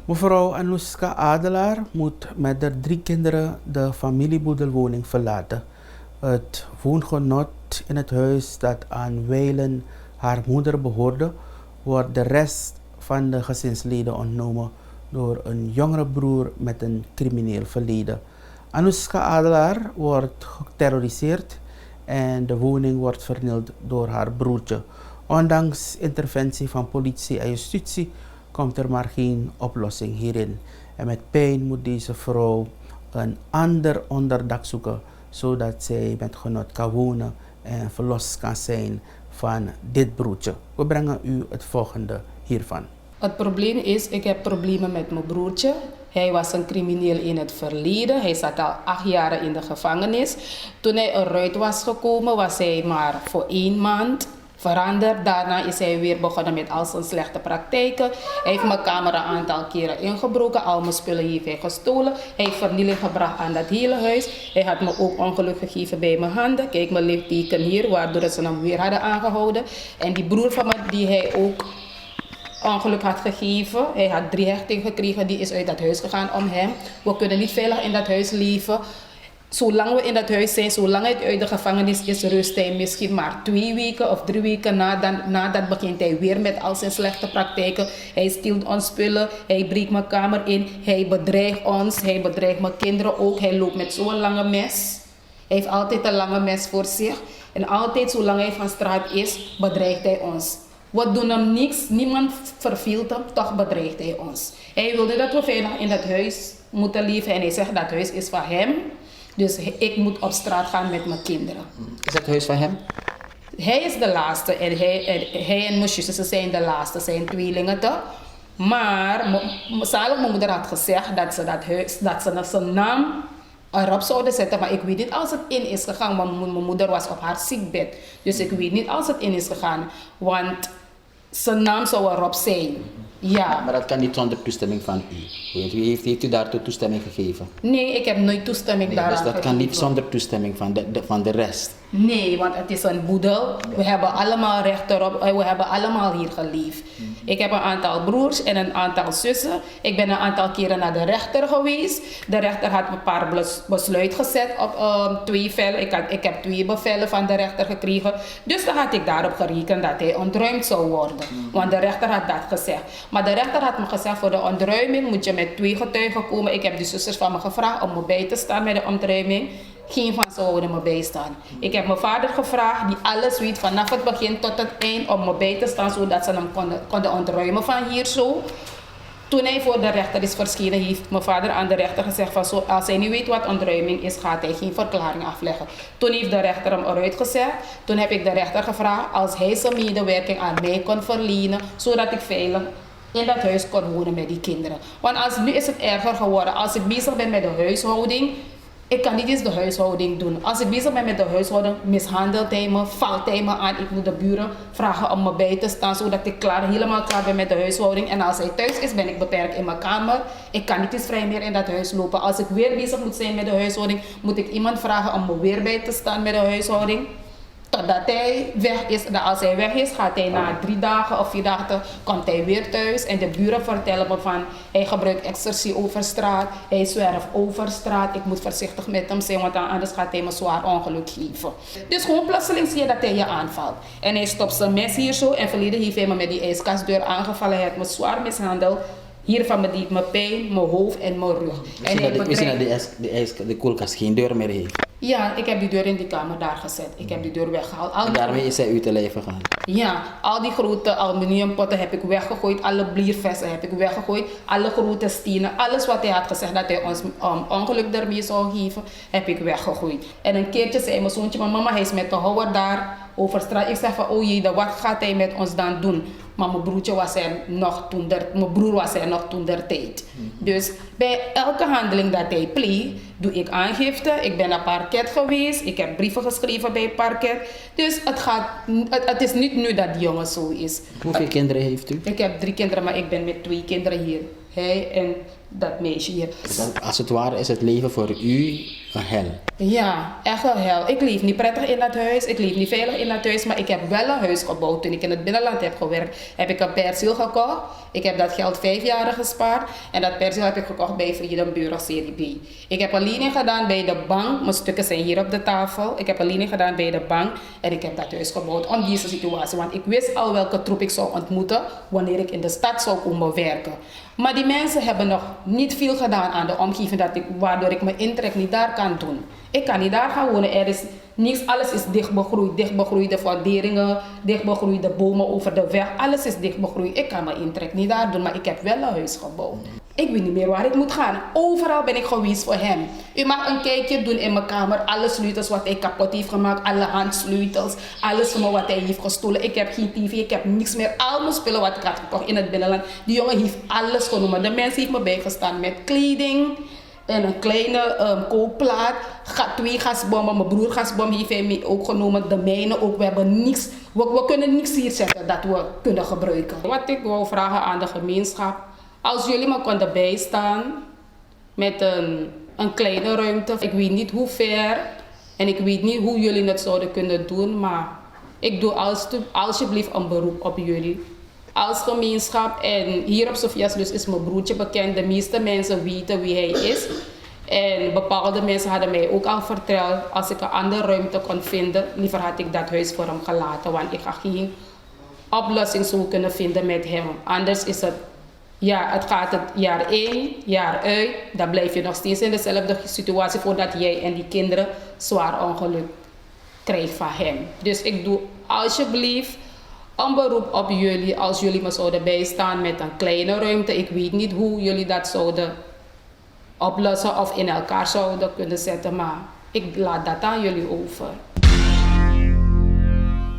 Mevrouw Anouska Adelaar moet met haar 3 kinderen de familieboedelwoning verlaten. Het woongenot in het huis dat aan wijlen haar moeder behoorde, wordt de rest van de gezinsleden ontnomen door een jongere broer met een crimineel verleden. Anouska Adelaar wordt geterroriseerd en de woning wordt vernield door haar broertje. Ondanks interventie van politie en justitie komt er maar geen oplossing hierin. En met pijn moet deze vrouw een ander onderdak zoeken, zodat zij met genot kan wonen en verlost kan zijn van dit broertje. We brengen u het volgende hiervan. Het probleem is, ik heb problemen met mijn broertje. Hij was een crimineel in het verleden. Hij zat al 8 jaar in de gevangenis. Toen hij eruit was gekomen, was hij maar voor 1 maand veranderd. Daarna is hij weer begonnen met al zijn slechte praktijken. Hij heeft mijn kamer een aantal keren ingebroken. Al mijn spullen heeft hij gestolen. Hij heeft vernieling gebracht aan dat hele huis. Hij had me ook ongeluk gegeven bij mijn handen. Kijk, mijn litteken hier, waardoor ze hem weer hadden aangehouden. En die broer van me, die hij ook ongeluk had gegeven. Hij had 3 hechtingen gekregen, die is uit dat huis gegaan om hem. We kunnen niet veilig in dat huis leven. Zolang we in dat huis zijn, zolang hij uit de gevangenis is, rust hij misschien maar 2 weken of 3 weken nadat begint hij weer met al zijn slechte praktijken. Hij steelt ons spullen, hij breekt mijn kamer in, hij bedreigt ons, hij bedreigt mijn kinderen ook. Hij loopt met zo'n lange mes. Hij heeft altijd een lange mes voor zich. En altijd, zolang hij van straat is, bedreigt hij ons. We doen hem niks, niemand verveelt hem, toch bedreigt hij ons. Hij wilde dat we veilig in dat huis moeten leven en hij zegt dat huis is van hem. Dus ik moet op straat gaan met mijn kinderen. Is het huis van hem? Hij is de laatste en hij en mijn zussen zijn de laatste, zijn tweelingen toch. Maar zalig mijn moeder had gezegd dat ze dat huis, dat ze zijn naam erop zouden zetten, maar ik weet niet als het in is gegaan, want mijn moeder was op haar ziekbed. Dus ik weet niet als het in is gegaan, want zijn naam zou erop zijn. Ja. Maar dat kan niet zonder toestemming van u. Heeft u daartoe toestemming gegeven? Nee, ik heb nooit toestemming daaraan Dus dat gegeven. kan niet zonder toestemming van de rest? Nee, want het is een boedel. We hebben allemaal recht erop. We hebben allemaal hier geleefd. Ik heb een aantal broers en een aantal zussen. Ik ben een aantal keren naar de rechter geweest. De rechter had een paar besluit gezet op 2 vellen. Ik heb 2 bevelen van de rechter gekregen. Dus dan had ik daarop gerekend dat hij ontruimd zou worden. Want de rechter had dat gezegd. Maar de rechter had me gezegd, voor de ontruiming moet je met 2 getuigen komen. Ik heb de zusters van me gevraagd om me bij te staan met de ontruiming. Geen van ze wouden me bijstaan. Ik heb mijn vader gevraagd, die alles weet vanaf het begin tot het eind, om me bij te staan, zodat ze hem konden ontruimen van hier zo. Toen hij voor de rechter is verschenen, heeft mijn vader aan de rechter gezegd van zo, als hij niet weet wat ontruiming is, gaat hij geen verklaring afleggen. Toen heeft de rechter hem eruit gezet. Toen heb ik de rechter gevraagd als hij zijn medewerking aan mij kon verlenen, zodat ik veilig in dat huis kon wonen met die kinderen. Want nu is het erger geworden. Als ik bezig ben met de huishouding, ik kan niet eens de huishouding doen. Als ik bezig ben met de huishouding, mishandelt hij me, valt hij me aan. Ik moet de buren vragen om me bij te staan, zodat ik helemaal klaar ben met de huishouding. En als hij thuis is, ben ik beperkt in mijn kamer. Ik kan niet eens vrij meer in dat huis lopen. Als ik weer bezig moet zijn met de huishouding, moet ik iemand vragen om me weer bij te staan met de huishouding. Totdat hij weg is. En als hij weg is, gaat hij na 3 dagen of 4 dagen, komt hij weer thuis. En de buren vertellen me van, hij gebruikt exercie over straat. Hij zwerft over straat. Ik moet voorzichtig met hem zijn, want anders gaat hij me zwaar ongeluk geven. Dus gewoon plotseling zie je dat hij je aanvalt. En hij stopt zijn mes hier zo. En verleden heeft hij me met die ijskastdeur aangevallen. Hij heeft me zwaar mishandeld. Hiervan me deed mijn pijn, mijn hoofd en mijn rug. We zien dat de koelkast geen deur meer heeft. Ja, ik heb die deur in die kamer daar gezet. Ik heb die deur weggehaald. En daarmee is hij u te lijf gegaan? Ja, al die grote aluminiumpotten heb ik weggegooid. Alle bliervesten heb ik weggegooid. Alle grote stenen. Alles wat hij had gezegd dat hij ons ongeluk ermee zou geven, heb ik weggegooid. En een keertje zei mijn zoontje, maar mama, hij is met de houwer daar over straat. Ik zeg van, oh jee, wat gaat hij met ons dan doen? Maar mijn broer was er nog toen der tijd. Dus bij elke handeling dat hij pleegt, doe ik aangifte. Ik ben naar parket geweest. Ik heb brieven geschreven bij parket. Dus het is niet nu dat die jongen zo is. Hoeveel kinderen heeft u? Ik heb 3 kinderen, maar ik ben met 2 kinderen hier. Hij en dat meisje hier. Als het ware is het leven voor u een hel. Ja, echt wel hel. Ik leef niet prettig in dat huis. Ik leef niet veilig in dat huis. Maar ik heb wel een huis gebouwd. Toen ik in het binnenland heb gewerkt, heb ik een perceel gekocht. Ik heb dat geld 5 jaar gespaard. En dat perceel heb ik gekocht bij Freedom Bureau Serie B. Ik heb een lening gedaan bij de bank. Mijn stukken zijn hier op de tafel. Ik heb een lening gedaan bij de bank. En ik heb dat huis gebouwd om deze situatie. Want ik wist al welke troep ik zou ontmoeten wanneer ik in de stad zou komen werken. Maar die mensen hebben nog niet veel gedaan aan de omgeving waardoor ik mijn intrek niet daar kan doen. Ik kan niet daar gaan wonen. Er is niks, alles is dichtbegroeide funderingen, dichtbegroeide bomen over de weg. Alles is dichtbegroeid. Ik kan mijn intrek niet daar doen, maar ik heb wel een huis gebouwd. Ik weet niet meer waar ik moet gaan. Overal ben ik geweest voor hem. U mag een kijkje doen in mijn kamer. Alle sleutels wat hij kapot heeft gemaakt. Alle handsleutels. Alles van me wat hij heeft gestolen. Ik heb geen tv. Ik heb niks meer. Al mijn spullen wat ik had gekocht in het binnenland. Die jongen heeft alles genomen. De mensen heeft me bijgestaan met kleding. En een kleine kookplaat. 2 gasbommen. Mijn broer gasbom heeft hij mee ook genomen. De mijne ook. We hebben niks. We kunnen niks hier zetten dat we kunnen gebruiken. Wat ik wil vragen aan de gemeenschap. Als jullie me konden bijstaan met een kleine ruimte. Ik weet niet hoe ver en ik weet niet hoe jullie het zouden kunnen doen. Maar ik doe alsjeblieft een beroep op jullie. Als gemeenschap. En hier op Sophia's is mijn broertje bekend. De meeste mensen weten wie hij is. En bepaalde mensen hadden mij ook al verteld. Als ik een andere ruimte kon vinden. Liever had ik dat huis voor hem gelaten. Want ik ga geen oplossing zo kunnen vinden met hem. Anders is het... Ja, het gaat het jaar in, jaar uit. Dan blijf je nog steeds in dezelfde situatie voordat jij en die kinderen zwaar ongeluk krijgen van hem. Dus ik doe alsjeblieft een beroep op jullie als jullie me zouden bijstaan met een kleine ruimte. Ik weet niet hoe jullie dat zouden oplossen of in elkaar zouden kunnen zetten, maar ik laat dat aan jullie over.